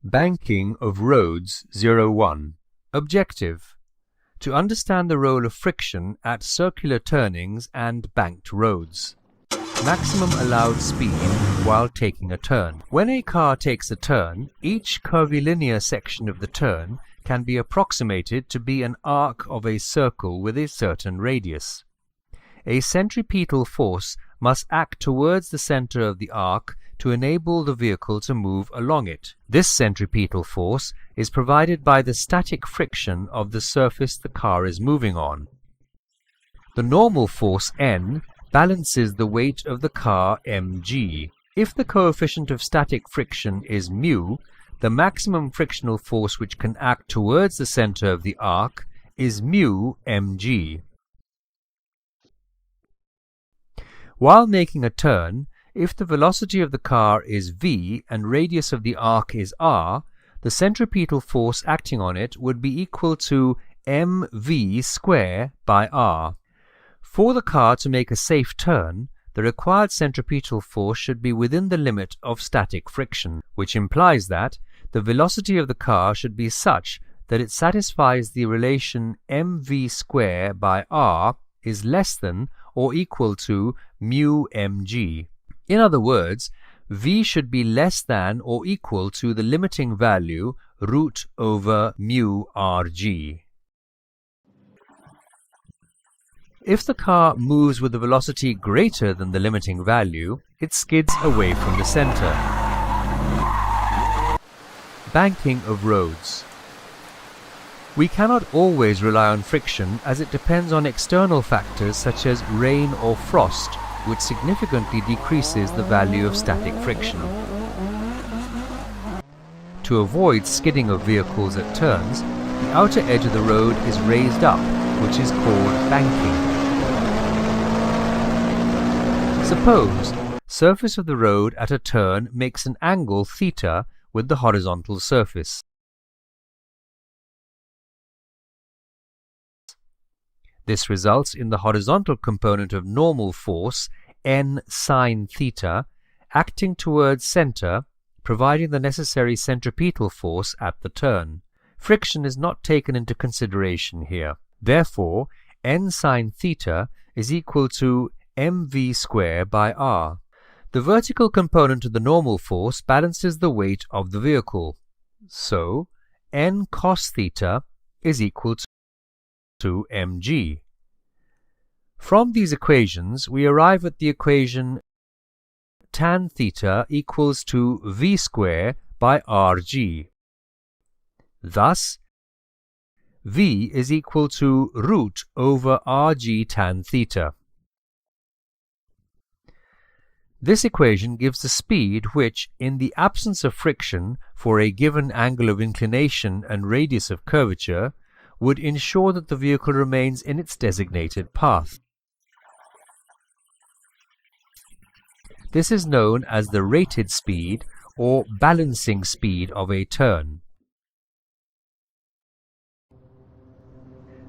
Banking of roads 01. Objective: to understand the role of friction at circular turnings and banked roads. Maximum allowed speed while taking a turn. When a car takes a turn, each curvilinear section of the turn can be approximated to be an arc of a circle with a certain radius. A centripetal force must act towards the center of the arc to enable the vehicle to move along it. This centripetal force is provided by the static friction of the surface the car is moving on. The normal force N balances the weight of the car mg. If the coefficient of static friction is mu, the maximum frictional force which can act towards the center of the arc is mu mg. While making a turn, if the velocity of the car is v and radius of the arc is r, the centripetal force acting on it would be equal to mv square by r. For the car to make a safe turn, the required centripetal force should be within the limit of static friction, which implies that the velocity of the car should be such that it satisfies the relation mv square by r is less than or equal to mu mg. In other words, v should be less than or equal to the limiting value root over mu rg. If the car moves with a velocity greater than the limiting value, it skids away from the center. Banking of roads. We cannot always rely on friction as it depends on external factors such as rain or frost, which significantly decreases the value of static friction. To avoid skidding of vehicles at turns, the outer edge of the road is raised up, which is called banking. Suppose surface of the road at a turn makes an angle theta with the horizontal surface. This results in the horizontal component of normal force n sine theta acting towards center, providing the necessary centripetal force at the turn. Friction is not taken into consideration here. Therefore, n sine theta is equal to mv square by r. The vertical component of the normal force balances the weight of the vehicle. So, n cos theta is equal to mg. From these equations, we arrive at the equation tan theta equals to v square by rg. Thus, v is equal to root over rg tan theta. This equation gives the speed which, in the absence of friction for a given angle of inclination and radius of curvature, would ensure that the vehicle remains in its designated path. This is known as the rated speed or balancing speed of a turn.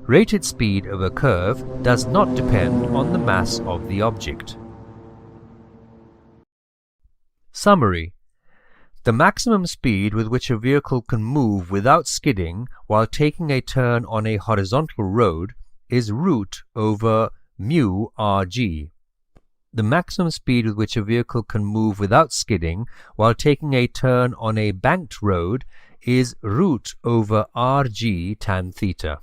Rated speed of a curve does not depend on the mass of the object. Summary: the maximum speed with which a vehicle can move without skidding while taking a turn on a horizontal road is root over mu rg. The maximum speed with which a vehicle can move without skidding while taking a turn on a banked road is root over rg tan theta.